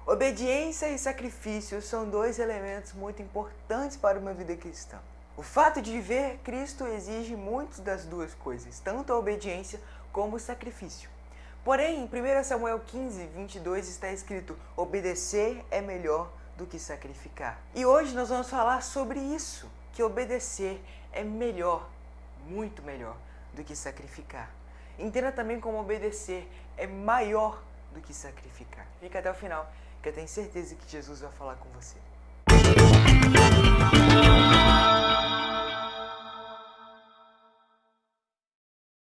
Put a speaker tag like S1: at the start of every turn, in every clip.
S1: Obediência e sacrifício são dois elementos muito importantes para uma vida cristã. O fato de viver Cristo exige muito das duas coisas, tanto a obediência como o sacrifício. Porém, em 1 Samuel 15, 22 está escrito: obedecer é melhor do que sacrificar. E hoje nós vamos falar sobre isso, que obedecer é melhor, muito melhor do que sacrificar. Entenda também como obedecer é maior do que sacrificar. Fica até o final, que eu tenho certeza que Jesus vai falar com você.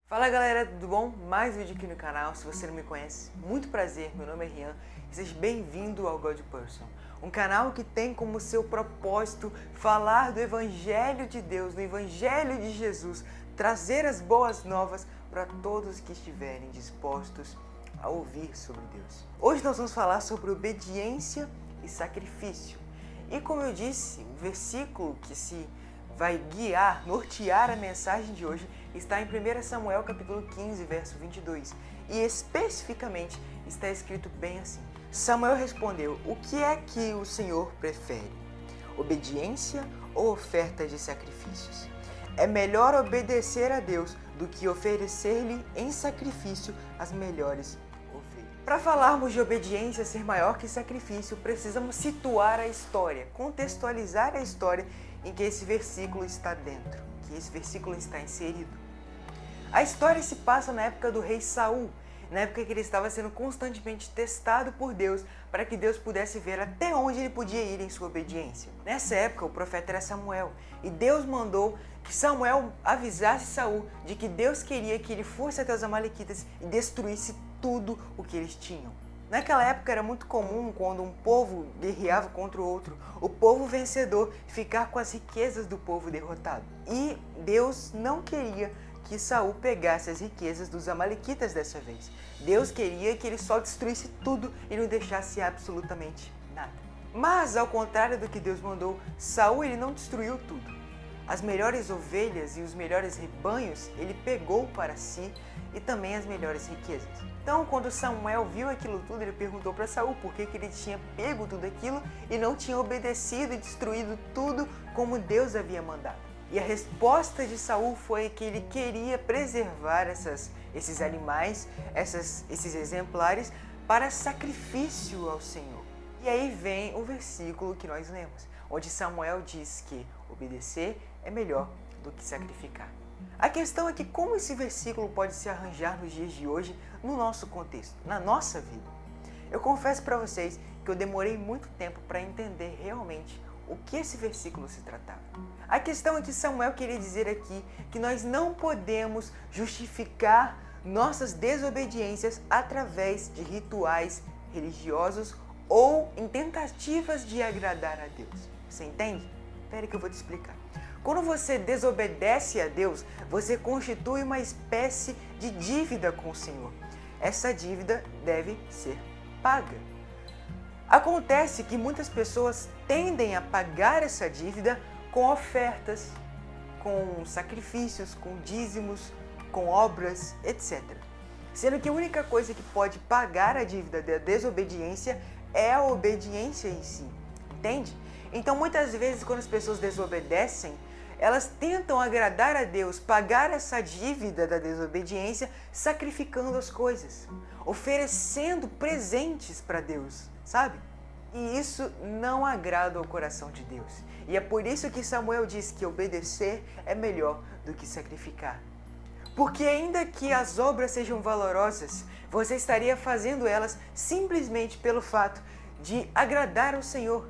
S1: Fala galera, tudo bom? Mais vídeo aqui no canal. Se você não me conhece, muito prazer, meu nome é Rian e seja bem-vindo ao God Person, um canal que tem como seu propósito falar do Evangelho de Deus, do Evangelho de Jesus, trazer as boas novas para todos que estiverem dispostos a ouvir sobre Deus. Hoje nós vamos falar sobre obediência e sacrifício. E como eu disse, o versículo que se vai guiar, nortear a mensagem de hoje está em 1 Samuel capítulo 15, verso 22. E especificamente está escrito bem assim: Samuel respondeu: o que é que o Senhor prefere? Obediência ou oferta de sacrifícios? É melhor obedecer a Deus do que oferecer-lhe em sacrifício as melhores ofertas. Para falarmos de obediência ser maior que sacrifício, precisamos situar a história, contextualizar a história em que esse versículo está dentro, que esse versículo está inserido. A história se passa na época do rei Saul, na época que ele estava sendo constantemente testado por Deus para que Deus pudesse ver até onde ele podia ir em sua obediência. Nessa época, o profeta era Samuel, e Deus mandou que Samuel avisasse Saul de que Deus queria que ele fosse até os amalequitas e destruísse tudo o que eles tinham. Naquela época era muito comum, quando um povo guerreava contra o outro, o povo vencedor ficar com as riquezas do povo derrotado. E Deus não queria que Saul pegasse as riquezas dos amalequitas dessa vez. Deus queria que ele só destruísse tudo e não deixasse absolutamente nada. Mas, ao contrário do que Deus mandou, Saul ele não destruiu tudo. As melhores ovelhas e os melhores rebanhos ele pegou para si e também as melhores riquezas. Então, quando Samuel viu aquilo tudo, ele perguntou para Saul por que ele tinha pego tudo aquilo e não tinha obedecido e destruído tudo como Deus havia mandado. E a resposta de Saul foi que ele queria preservar esses animais, esses exemplares, para sacrifício ao Senhor. E aí vem o versículo que nós lemos, onde Samuel diz que obedecer é melhor do que sacrificar. A questão é que como esse versículo pode se arranjar nos dias de hoje, no nosso contexto, na nossa vida. Eu confesso para vocês que eu demorei muito tempo para entender realmente o que esse versículo se tratava. A questão é que Samuel queria dizer aqui que nós não podemos justificar nossas desobediências através de rituais religiosos ou em tentativas de agradar a Deus. Você entende? Espera que eu vou te explicar. Quando você desobedece a Deus, você constitui uma espécie de dívida com o Senhor. Essa dívida deve ser paga. Acontece que muitas pessoas tendem a pagar essa dívida com ofertas, com sacrifícios, com dízimos, com obras, etc. Sendo que a única coisa que pode pagar a dívida da desobediência é a obediência em si. Entende? Então, muitas vezes, quando as pessoas desobedecem, elas tentam agradar a Deus, pagar essa dívida da desobediência, sacrificando as coisas, oferecendo presentes para Deus, sabe? E isso não agrada ao coração de Deus. E é por isso que Samuel diz que obedecer é melhor do que sacrificar. Porque ainda que as obras sejam valorosas, você estaria fazendo elas simplesmente pelo fato de agradar ao Senhor.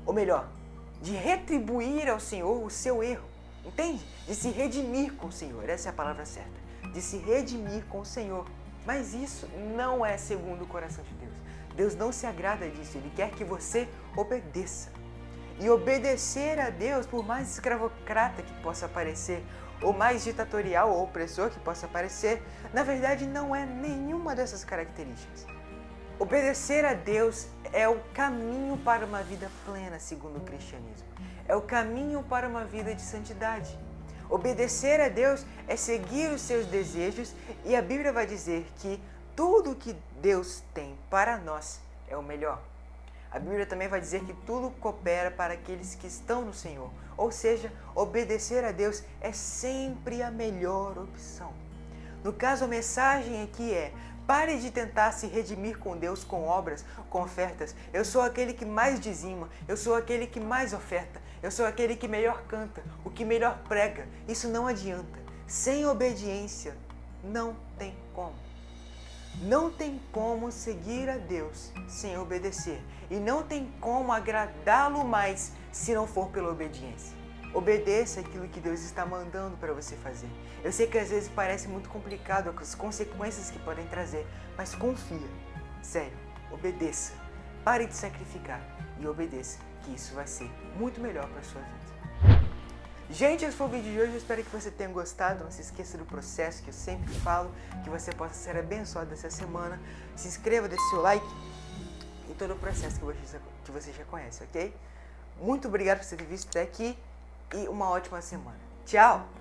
S1: Ou melhor, de retribuir ao Senhor o seu erro, entende? De se redimir com o Senhor, essa é a palavra certa, de se redimir com o Senhor. Mas isso não é segundo o coração de Deus. Deus não se agrada disso, Ele quer que você obedeça. E obedecer a Deus, por mais escravocrata que possa parecer, ou mais ditatorial ou opressor que possa parecer, na verdade não é nenhuma dessas características. Obedecer a Deus é o caminho para uma vida plena, segundo o cristianismo. É o caminho para uma vida de santidade. Obedecer a Deus é seguir os seus desejos e a Bíblia vai dizer que tudo que Deus tem para nós é o melhor. A Bíblia também vai dizer que tudo coopera para aqueles que estão no Senhor. Ou seja, obedecer a Deus é sempre a melhor opção. No caso, a mensagem aqui é: pare de tentar se redimir com Deus com obras, com ofertas. Eu sou aquele que mais dizima, eu sou aquele que mais oferta, eu sou aquele que melhor canta, o que melhor prega. Isso não adianta. Sem obediência, não tem como. Não tem como seguir a Deus sem obedecer. E não tem como agradá-lo mais se não for pela obediência. Obedeça aquilo que Deus está mandando para você fazer. Eu sei que às vezes parece muito complicado as consequências que podem trazer, mas confia. Sério, obedeça. Pare de sacrificar e obedeça, que isso vai ser muito melhor para a sua vida. Gente, esse foi o vídeo de hoje. Eu espero que você tenha gostado. Não se esqueça do processo que eu sempre falo, que você possa ser abençoado essa semana. Se inscreva, deixe seu like e todo o processo que você já conhece, ok? Muito obrigado por ter visto até aqui e uma ótima semana. Tchau!